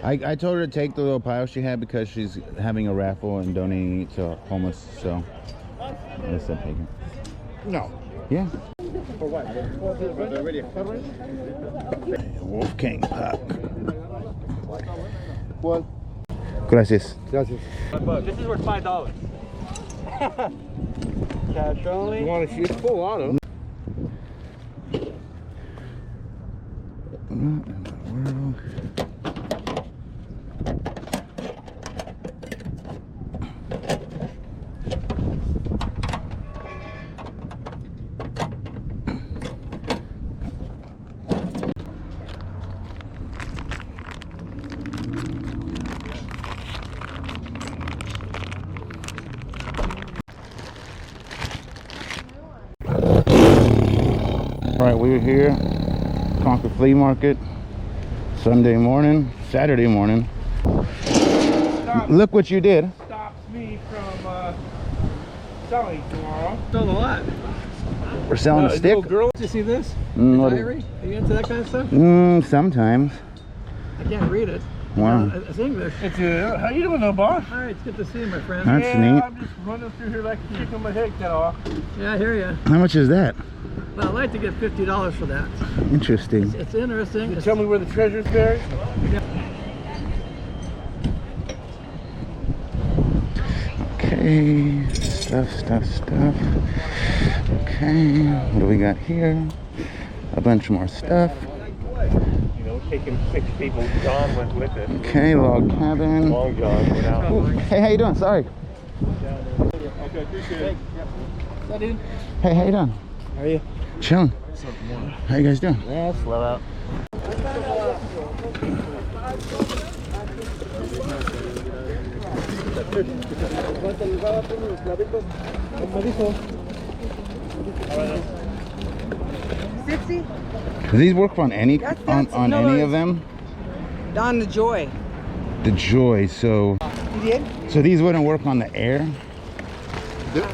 I told her to take the little pile she had because she's having a raffle and donating it to homeless. So I said take it. No. Yeah. For what? They're already covered? Wolfgang Puck. What? Gracias. Gracias. This is worth $5. Cash only. You want to see it full auto? All right, we're here, Concord Flea Market, Sunday morning, Saturday morning. Look what you did. Stops me from selling tomorrow. Sold a lot. We're selling a stick. Little girl, did you see this? What is- Diary? Are you into that kind of stuff? Sometimes. I can't read it. Wow. It's English. It's how you doing, though, boss? All right, it's good to see you, my friend. That's yeah, neat. I'm just running through here like a chicken my head cut off. Yeah, I hear you. How much is that? Well, I'd like to get $50 for that. Interesting. It's interesting. You tell me where the treasure's buried? Okay, stuff. Okay, what do we got here? A bunch more stuff. You know, taking 6 people. John went with it. Okay, log cabin. Long John went out. Ooh, hey, how you doing? Sorry. Okay, appreciate it. What's that, dude? Hey, how you doing? How are you? Chilling. How you guys doing? Yeah, slow out. Do these work on any That's on no, any of them? On the Joy. The Joy. So You did? so these wouldn't work on the Air.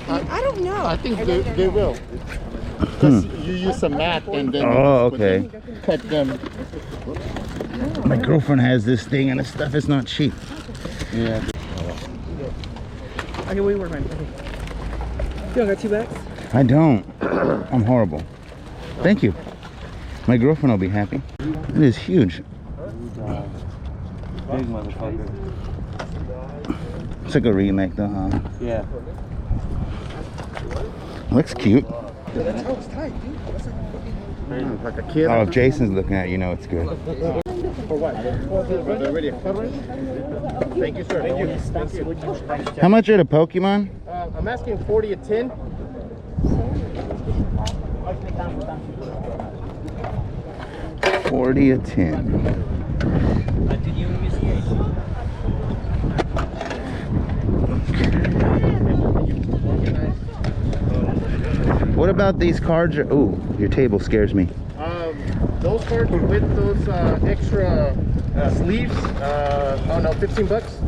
I don't know. I think they will. Because you use a mat and then Oh, okay. cut them. My girlfriend has this thing and the stuff is not cheap. Yeah. Okay, we work on it. Okay. You don't got 2 bags? I don't. I'm horrible. Thank you. My girlfriend will be happy. It is huge. Big motherfucker. It's like a remake though, huh? Yeah. Looks cute. Like a kid. Oh, if Jason's looking at it, you know it's good. For what? They're already covered? Thank you, sir. Thank you. How much are the Pokemon? I'm asking 40 a tin. $40 a tin. What about these cards? Ooh, your table scares me. Those cards with those extra sleeves, oh no, 15 bucks.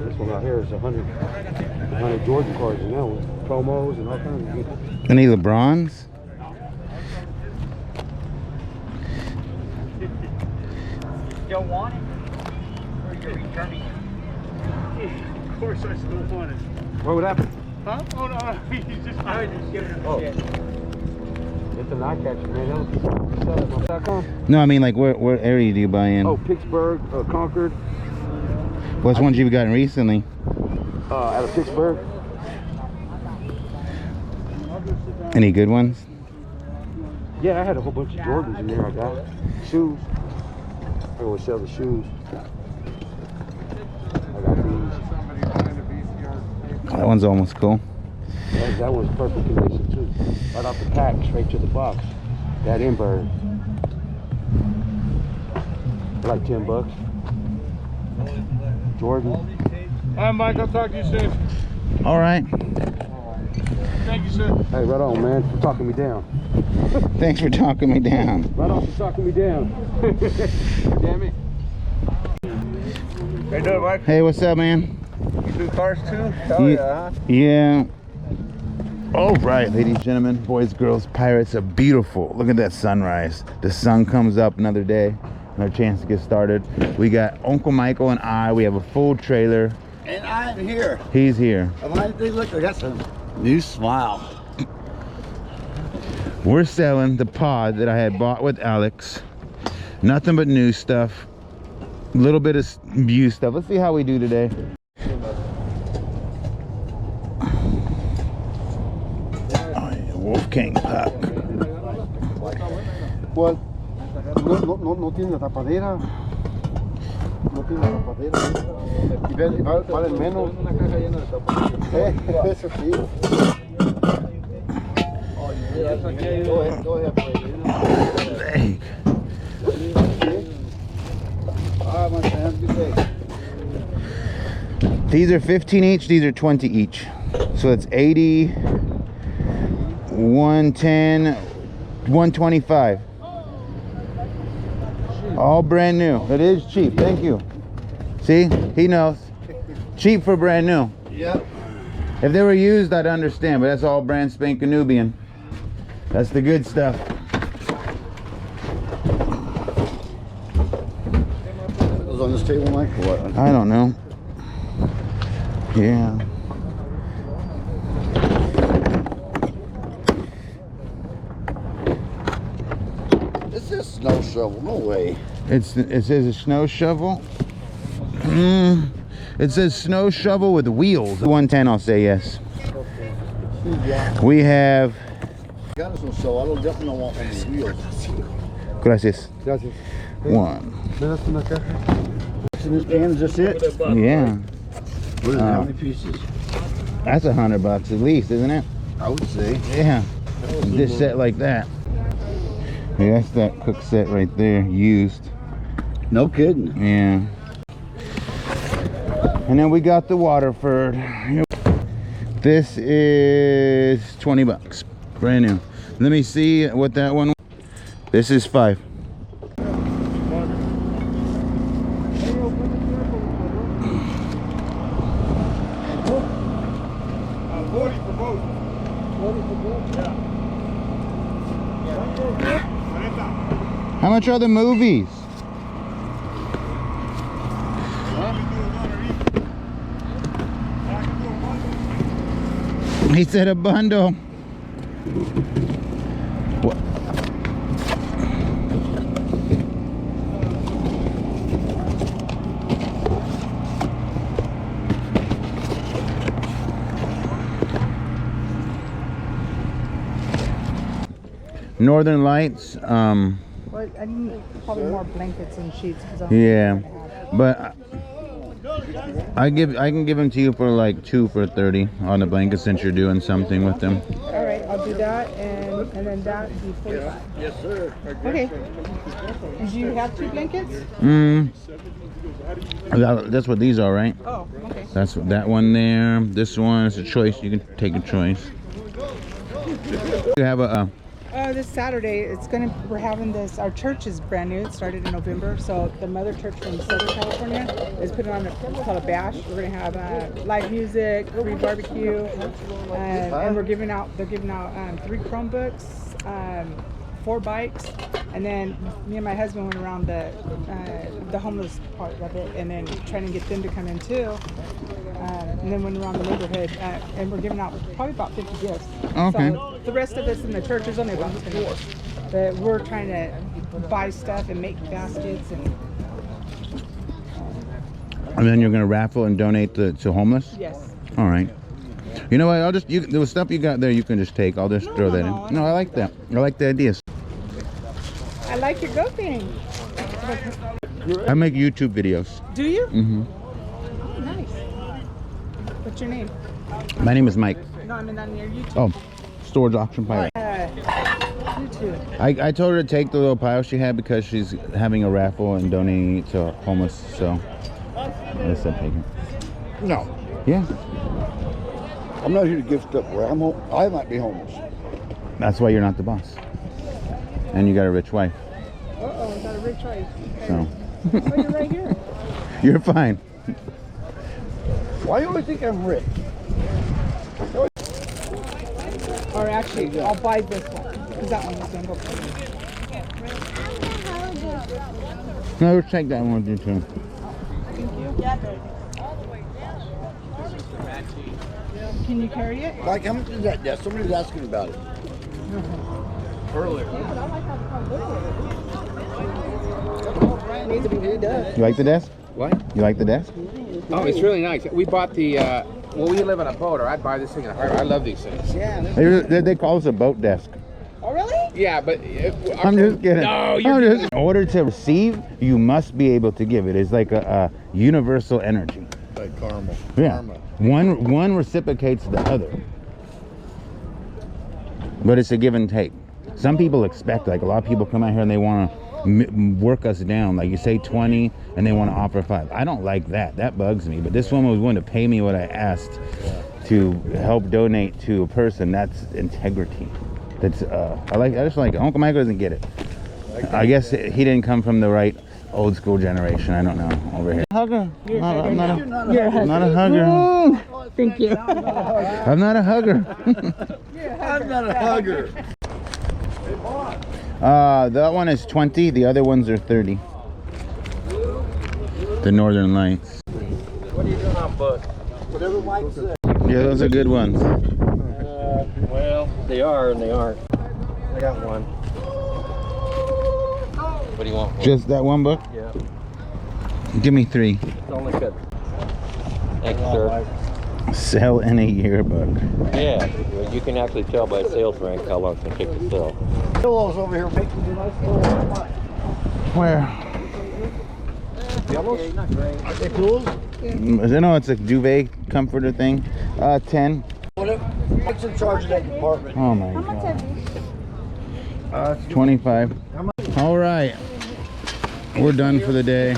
This one out here is 100 Jordan cards, you know, with promos and all kinds of good. Any LeBrons? Don't want it? Or you're returning it? Of course I still want it. What would happen? Huh? Oh, no, he's just... I was just giving him Oh. shit. Get the knock catcher, man. Sell it on .com. No, I mean like where area do you buy in? Oh, Pittsburgh, Concord, What's ones you've gotten recently? out of Pittsburgh. Any good ones? Yeah, I had a whole bunch of Jordans in there I got. Shoes. I always sell the shoes. I got these. That one's almost cool. That one's perfect condition too. Right off the pack, straight to the box. That invert. Like 10 bucks. Jordan. All right, Mike, I'll talk to you soon. All right. Thank you, sir. Hey, right on, man, for talking me down. Thanks for talking me down. Right on for talking me down. Damn it. How you doing, Mike? Hey, what's up, man? You do cars too? Hell yeah, huh? Yeah. All right, ladies and gentlemen, boys, girls, pirates are beautiful. Look at that sunrise. The sun comes up another day. our chance to get started. We got Uncle Michael and I. We have a full trailer. And I'm here. He's here. Look, I got some new smile. We're selling the pod that I had bought with Alex. Nothing but new stuff. A little bit of used stuff. Let's see how we do today. Wolfgang Puck. Pues, no tiene la tapadera. No tiene la tapadera. Y valen menos. Eso sí. Dang. These are 15 each, these are 20 each. So it's 80, 110, 125. All brand new. It is cheap, thank you. See, he knows. Cheap for brand new. Yep. If they were used, I'd understand, but that's all brand spanking Nubian. That's the good stuff. Those on this table, Mike, or what? I don't know. Yeah. This is snow shovel, no way. It says a snow shovel. It says snow shovel with wheels. 110, I'll say yes. We have. Got us no shovel. I don't definitely want one of these wheels. Gracias. Gracias. One. ¿Me das una caja? In this pan, is this it? Yeah. What is it? How many pieces? That's $100 at least, isn't it? I would say. Yeah. This set like that. Yeah, that's that cook set right there, used. No kidding. Yeah. And then we got the Waterford. This is 20 bucks, brand new. Let me see what that one. This is 5. How much are the movies? He said a bundle. What? Northern Lights. Well, I need probably more blankets and sheets. Yeah, but I can give them to you for like 2 for 30 on the blanket since you're doing something with them. All right, I'll do that, and then that would be 45. Yes, sir. Okay. Do you have 2 blankets? That's what these are, right? Oh, okay. That's that one there. This one is a choice. You can take a choice. You have a. This Saturday, we're having this. Our church is brand new. It started in November, so the mother church from Southern California is putting on it's called a bash. We're gonna have live music, free barbecue, and they're giving out 3 Chromebooks, 4 bikes, and then me and my husband went around the homeless part of it, and then trying to get them to come in too. And then went around the neighborhood, and we're giving out probably about 50 gifts. Okay. So the rest of us in the church, there's only about 10 of us. But we're trying to buy stuff and make baskets And then you're gonna raffle and donate to homeless. yes. All right. You know what? The stuff you got there, you can just take. I'll just throw that in. No, I like that. I like the ideas. I like your goat thing. I make YouTube videos. Do you? Mm-hmm. Oh, nice. What's your name? My name is Mike. No, I mean on your YouTube. Oh, Storage Auction Pirate. YouTube. I told her to take the little pile she had because she's having a raffle and donating it to homeless. So I said take it. No. Yeah. I'm not here to give stuff away. I might be homeless. That's why you're not the boss. And you got a rich wife. Uh-oh, I got a rich wife. So Oh, you're right here. you're fine. Why do you always think I'm rich? Or actually, I'll buy this one. Because that one was going to go for me. No, let's take that one with you too. Can you carry it? Like, how much is that desk? Somebody was asking about it. Needs to be redone. You like the desk? What? You like the desk? Oh, it's really nice. We bought the, well, we live on a boat, or I'd buy this thing in a heartbeat. I love these things. They call us a boat desk. Oh, really? Yeah, but... I'm just kidding. No, In order to receive, you must be able to give. It is like a universal energy. Like caramel. Yeah. One reciprocates the other. But it's a give and take. Some people expect, like a lot of people come out here and they want to work us down. Like you say 20 and they want to offer 5. I don't like that. That bugs me. But this woman was willing to pay me what I asked to help donate to a person. That's integrity. That's I just like Uncle Michael doesn't get it. I guess he didn't come from the right old school generation. I don't know over here. Hugger. I'm not a hugger. Thank you. I'm not a hugger. I'm not a hugger. That one is 20. The other ones are 30. The Northern Lights. What are you doing on book? Whatever Mike said. Yeah, those are good ones. Well, they are and they aren't. I got one. What do you want? Just that one book? Yeah. Give me 3. It's only good. Thank you, sir. Sell in a yearbook. Yeah, well, you can actually tell by sales rank how long it's going to take to sell. Pillows over here making you nice little. Where? Pillows? Are they tools? I know it's a duvet comforter thing. 10. What's in charge of that department? Oh my god. 25. All right. We're done for the day.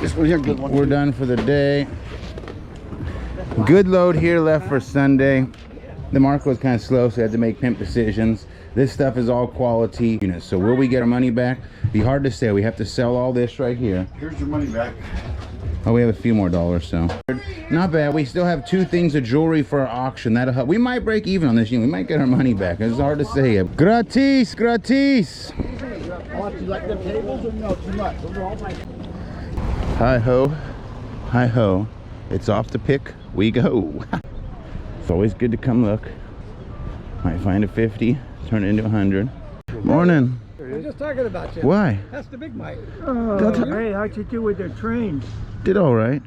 This one here, good one. We're done for the day. Good load here left for Sunday. The market was kind of slow, so I had to make pimp decisions. This stuff is all quality units. So will we get our money back? Be hard to say. We have to sell all this right here. Here's your money back. Oh, we have a few more dollars, so not bad. We still have 2 things of jewelry for our auction. That'll help. We might break even on this unit. We might get our money back. It's hard to say. Gratis, gratis. Oh, you like them tables or no? Too much. Those are all my. Hi ho, hi ho. It's off to pick. We go. It's always good to come look. Might find a 50, turn it into 100. Morning. We're just talking about you. Why? That's the big Mike. Hey, how'd you do with the trains? Did all right.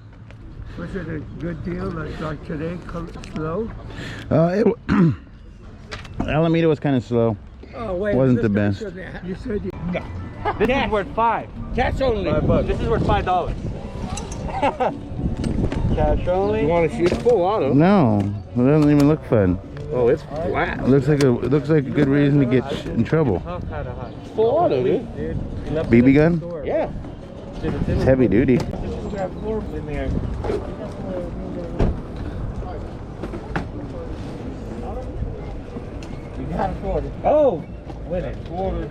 Was it a good deal like today, slow? Alameda was kind of slow. Oh, wait. Wasn't the best. You said you... This is worth 5. Cash only. $5. This is worth $5. Cash only. You want to shoot full auto? No, it doesn't even look fun. Oh, it's flat. It looks like a good reason to get in trouble. Full auto, dude. BB gun? Yeah. It's heavy duty. Oh, wait a quarter.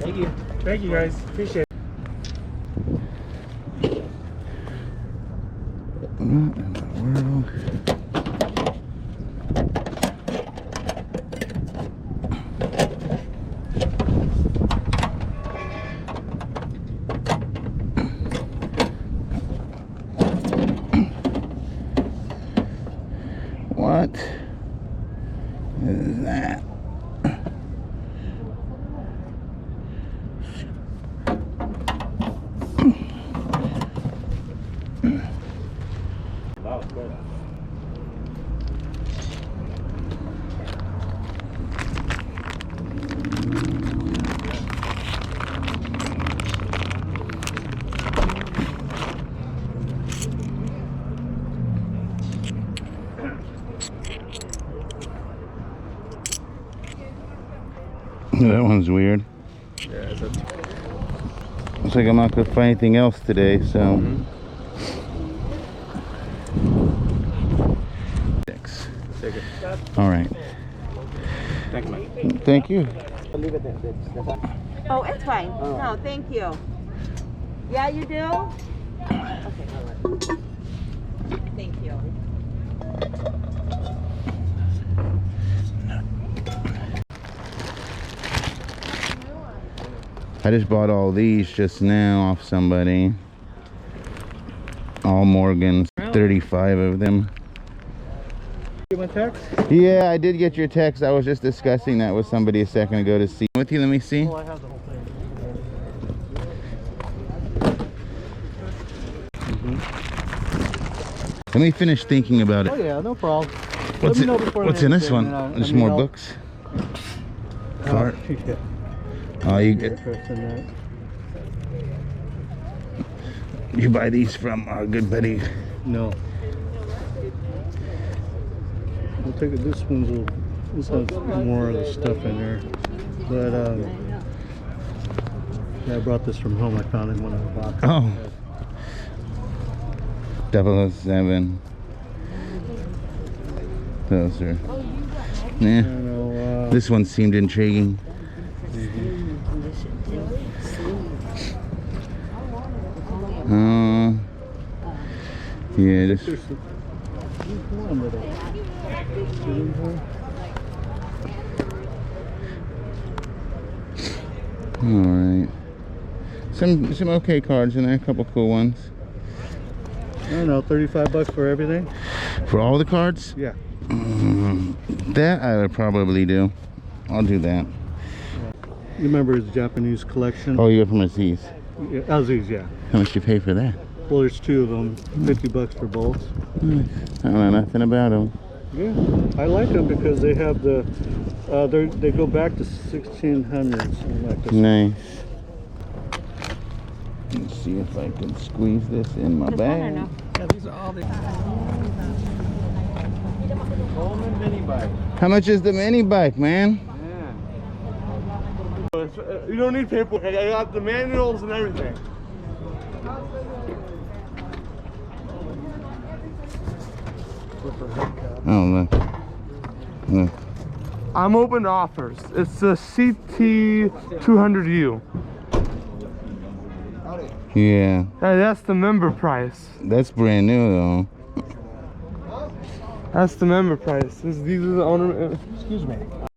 Thank you. Thank you, guys. Appreciate it. What in the world? What is that? That one's weird. Yeah, Looks like I'm not gonna find anything else today, so. Six. take it. All right. Thank you, Mike. Thank you. Oh, it's fine. No, thank you. Yeah, you do? Okay. Thank you. I just bought all these just now off somebody. All Morgans, 35 of them. Get my text? Yeah, I did get your text. I was just discussing that with somebody a second ago to see. With you, let me see. Oh, I have the whole thing. Let me finish thinking about Oh it. yeah, no problem. What's, Let me know before what's the in next this day, one? and I There's mean, more I'll- books. Cart. Yeah. Oh, you Your get. address in that. You buy these from our good buddy. No. We'll take it. This one's a little. This has more of the stuff in there, but yeah, I brought this from home. I found it in one of the boxes. Oh. 007. Those are. Yeah. know, This one seemed intriguing. Yeah, this. All right. Some okay cards in there. A couple cool ones. I don't know, $35 for everything? For all the cards? Yeah. That I would probably do. I'll do that. You remember his Japanese collection? Oh, you're from Aziz. Yeah, Aziz, yeah. How much you pay for that? Well, there's two of them, $50 for both. I don't know nothing about them. Yeah, I like them because they have the, they go back to 1600s. Like this. Nice. Let's see if I can squeeze this in my bag. Yeah, these are all the Coleman mini bike. How much is the mini bike, man? You don't need paperwork. I got the manuals and everything. Oh, look. Look. I'm open to offers. It's the CT200U. Yeah. Hey, that's the member price. That's brand new, though. That's the member price. These are the owner. Excuse me.